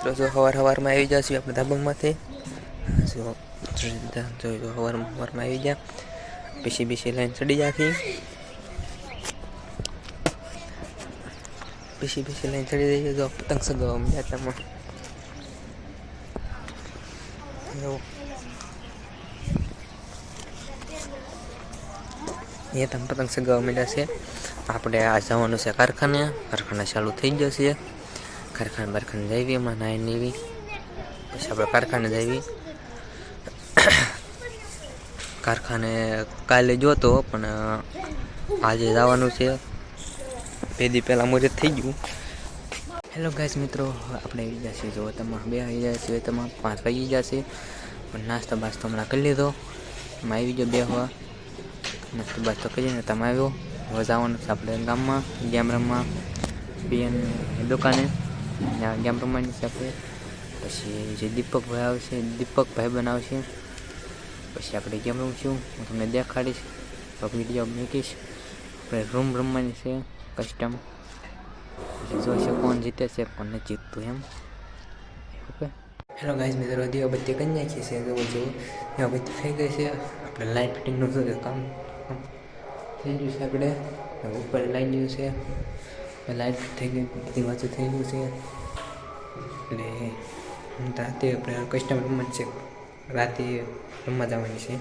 મિત્રો જો સવારમાં આવી જશે આપણે ધાબામાંથી જો સવારમાં આવી ગયા પીસી લાઈન ચડી જાખી પીસી લાઈન ચડી રહી જો પતંગ સગાવવા મળ્યા તમે ये तम पतंग सगावવા મળ્યા છે આપણે આ જવાનું છે કારખાના ચાલુ થઈ જશે કારખાને જઈએ એમાં નાઈ નીવી પછી આપણે કારખાને જઈએ કારખાને કાલે જોતો પણ આજે જવાનું છે બે દી પહેલાં મુહૂર્ત થઈ ગયું હેલો ગાઈસ મિત્રો આપણે આવી જશે જો તમે બે આવી જશે તમે 5 વાગી જશે પણ નાસ્તો બાસ્તો હમણાં કરી લીધો એમાં આવી ગયો બે હવા નાસ્તો બાસ્તો કરીને તમે આવ્યો હવે જવાનું છે આપણે ગામમાં ગેમ રમવા પીએન દુકાને ગેમ રમવાની છે આપણે પછી જે દીપકભાઈ આવશે દીપકભાઈ બનાવશે પછી આપણે ગેમ રમશું હું તમને દેખાડીશ તો વિડીયો મૂકીશ આપણે રૂમ રમવાની છે કસ્ટમ જોઈશે કોણ જીતે છે કોણ નથી જીતતું એમ ઓકે હેલો ગાઈસ મિત્રો દીવાબત્તી કરી નાખી છે જોવો દીવાબત્તી થઈ ગઈ છે આપણે લાઇટ ફિટિંગનું કામ થઈ ગયું છે આપણે ઉપર લાઈ ગયું છે લાઇટ થઈ ગઈ બધી વાંચું થઈ ગયું છે એટલે રાતે આપણે કસ્ટમ રમવાનું છે રાતે રમવા જવાની છે